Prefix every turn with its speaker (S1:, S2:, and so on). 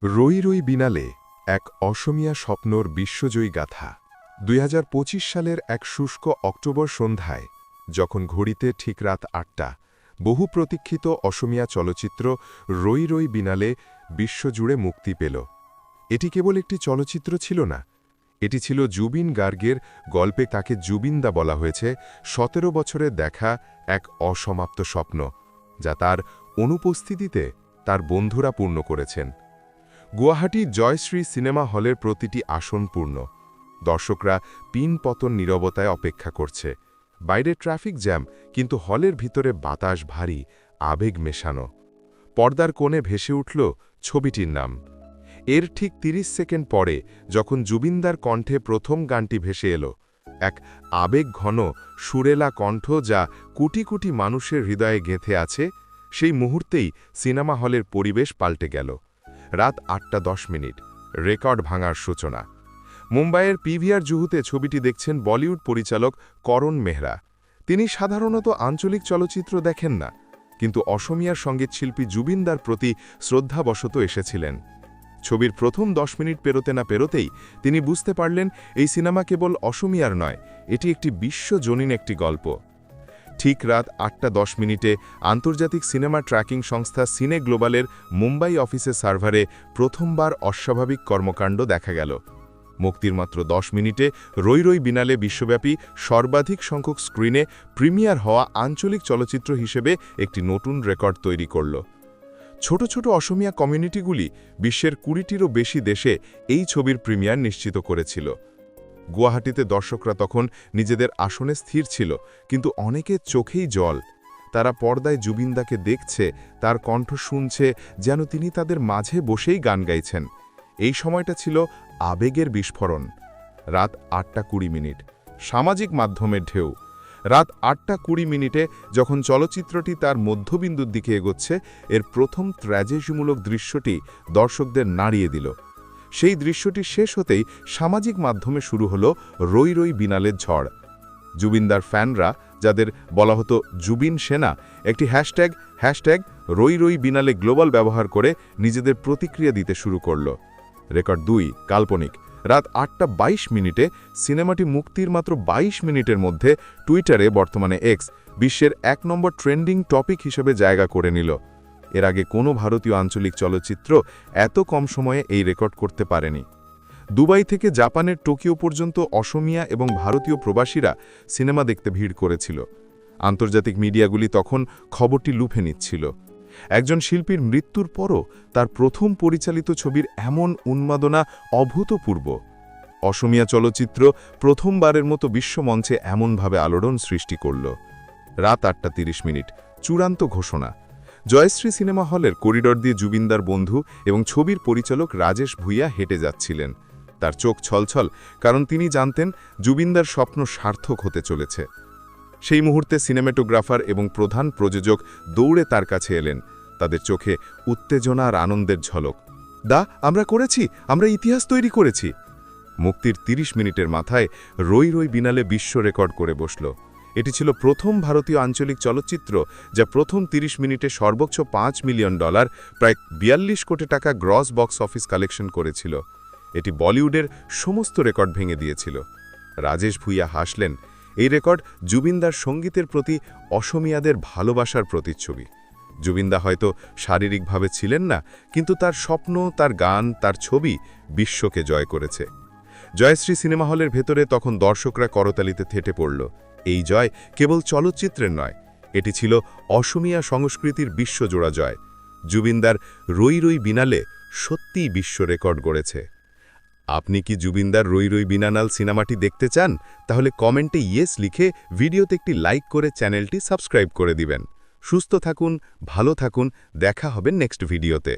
S1: রই রই বিনালে এক অসমীয়া স্বপ্নর বিশ্বজয়ী গাথা ২০২৫ সালের এক শুষ্ক অক্টোবর সন্ধ্যায় যখন ঘড়িতে ঠিক রাত ৮টা বহু প্রতীক্ষিত অসমীয়া চলচ্চিত্র রই রই বিনালে বিশ্বজুড়ে মুক্তি পেল। এটি কেবল একটি চলচ্চিত্র ছিল না, এটি ছিল জুবিন গার্গের গল্পে তাকে জুবিনদা বলা হয়েছে ১৭ বছরে দেখা এক অসমাপ্ত স্বপ্ন, যা তার অনুপস্থিতিতে তার বন্ধুরা পূর্ণ করেছেন। গুয়াহাটি জয়শ্রী সিনেমা হলের প্রতিটি আসন পূর্ণ, দর্শকরা পিন পতন নীরবতায় অপেক্ষা করছে। বাইরে ট্রাফিক জ্যাম, কিন্তু হলের ভিতরে বাতাস ভারী, আবেগ মেশানো। পর্দার কোণে ভেসে উঠল ছবিটির নাম। এর ঠিক ৩০ সেকেন্ড পরে যখন জুবিনদার কণ্ঠে প্রথম গানটি ভেসে এলো, এক আবেগ ঘন সুরেলা কণ্ঠ যা কোটি কোটি মানুষের হৃদয়ে গেঁথে আছে, সেই মুহূর্তেই সিনেমা হলের পরিবেশ পাল্টে গেল। রাত ৮:১০, রেকর্ড ভাঙার সূচনা। মুম্বাইয়ের পিভিআর জুহুতে ছবিটি দেখছেন বলিউড পরিচালক করণ মেহরা। তিনি সাধারণত আঞ্চলিক চলচ্চিত্র দেখেন না, কিন্তু অসমীয়ার সঙ্গীতশিল্পী জুবিনদার প্রতি শ্রদ্ধাবশত এসেছিলেন। ছবির প্রথম ১০ মিনিট পেরোতে না পেরোতেই তিনি বুঝতে পারলেন এই সিনেমা কেবল অসমীয়ার নয়, এটি একটি বিশ্বজনীন একটি গল্প। ঠিক রাত ৮:১০ আন্তর্জাতিক সিনেমা ট্র্যাকিং সংস্থা সিনে গ্লোবালের মুম্বাই অফিসে সার্ভারে প্রথমবার অস্বাভাবিক কর্মকাণ্ড দেখা গেল। মুক্তির মাত্র ১০ মিনিটে রই রই বিনালে বিশ্বব্যাপী সর্বাধিক সংখ্যক স্ক্রিনে প্রিমিয়ার হওয়া আঞ্চলিক চলচ্চিত্র হিসেবে একটি নতুন রেকর্ড তৈরি করল। ছোট ছোট অসমীয়া কমিউনিটিগুলি বিশ্বের ২০টিরও বেশি দেশে এই ছবির প্রিমিয়ার নিশ্চিত করেছিল। গুয়াহাটিতে দর্শকরা তখন নিজেদের আসনে স্থির ছিল, কিন্তু অনেকের চোখেই জল। তারা পর্দায় জুবিনদাকে দেখছে, তার কণ্ঠ শুনছে, যেন তিনি তাদের মাঝে বসেই গান গাইছেন। এই সময়টা ছিল আবেগের বিস্ফোরণ। রাত ৮:২০, সামাজিক মাধ্যমের ঢেউ। রাত ৮:২০ যখন চলচ্চিত্রটি তার মধ্যবিন্দুর দিকে এগোচ্ছে, এর প্রথম ট্র্যাজেডিমূলক দৃশ্যটি দর্শকদের নাড়িয়ে দিল। সেই দৃশ্যটি শেষ হতেই সামাজিক মাধ্যমে শুরু হলো রই রই বিনালের ঝড়। জুবিনদার ফ্যানরা, যাদের বলা হতো জুবিন সেনা, একটি হ্যাশট্যাগ রই রই বিনালে গ্লোবাল ব্যবহার করে নিজেদের প্রতিক্রিয়া দিতে শুরু করল। রেকর্ড ২, কাল্পনিক। রাত ৮:২২ সিনেমাটি মুক্তির মাত্র ২২ মিনিটের মধ্যে টুইটারে, বর্তমানে এক্স, বিশ্বের ১ নম্বর ট্রেন্ডিং টপিক হিসেবে জায়গা করে নিল। এর আগে কোনো ভারতীয় আঞ্চলিক চলচ্চিত্র এত কম সময়ে এই রেকর্ড করতে পারেনি। দুবাই থেকে জাপানের টোকিও পর্যন্ত অসমীয়া এবং ভারতীয় প্রবাসীরা সিনেমা দেখতে ভিড় করেছিল। আন্তর্জাতিক মিডিয়াগুলি তখন খবরটি লুফে নিচ্ছিল। একজন শিল্পীর মৃত্যুর পরও তার প্রথম পরিচালিত ছবির এমন উন্মাদনা অভূতপূর্ব। অসমীয়া চলচ্চিত্র প্রথমবারের মতো বিশ্বমঞ্চে এমনভাবে আলোড়ন সৃষ্টি করল। রাত ৮:৩০, চূড়ান্ত ঘোষণা। জয়শ্রী সিনেমা হলের করিডর দিয়ে জুবিনদার বন্ধু এবং ছবির পরিচালক রাজেশ ভুইয়া হেঁটে যাচ্ছিলেন। তার চোখ ছলছল, কারণ তিনি জানতেন জুবিনদার স্বপ্ন সার্থক হতে চলেছে। সেই মুহূর্তে সিনেমাটোগ্রাফার এবং প্রধান প্রযোজক দৌড়ে তার কাছে এলেন, তাদের চোখে উত্তেজনা আর আনন্দের ঝলক। আমরা করেছি, আমরা ইতিহাস তৈরি করেছি। মুক্তির ৩০ মিনিটের মাথায় রই রই বিনালে বিশ্ব রেকর্ড করে বসল। এটি ছিল প্রথম ভারতীয় আঞ্চলিক চলচ্চিত্র যা প্রথম ৩০ মিনিটে সর্বোচ্চ $৫ মিলিয়ন, প্রায় ৪২ কোটি টাকা গ্রস বক্স অফিস কালেকশন করেছিল। এটি বলিউডের সমস্ত রেকর্ড ভেঙে দিয়েছিল। রাজেশ ভুইয়া হাসলেন। এই রেকর্ড জুবিনদার সঙ্গীতের প্রতি অসমীয়াদের ভালোবাসার প্রতিচ্ছবি। জুবিনদা হয়তো শারীরিকভাবে ছিলেন না, কিন্তু তার স্বপ্ন, তার গান, তার ছবি বিশ্বকে জয় করেছে। জয়শ্রী সিনেমা হলের ভেতরে তখন দর্শকরা করতালিতে থেটে পড়ল। এই জয় কেবল চলচ্চিত্রের নয়, এটি ছিল অসমীয়া সংস্কৃতির বিশ্বজোড়া জয়। জুবিনদার রই রই বিনালে সত্যিই বিশ্ব রেকর্ড গড়েছে। আপনি কি জুবিনদার রই রই বিনানাল সিনেমাটি দেখতে চান? তাহলে কমেন্টে ইয়েস লিখে ভিডিওতে একটি লাইক করে চ্যানেলটি সাবস্ক্রাইব করে দিবেন। সুস্থ থাকুন, ভালো থাকুন, দেখা হবে নেক্সট ভিডিওতে।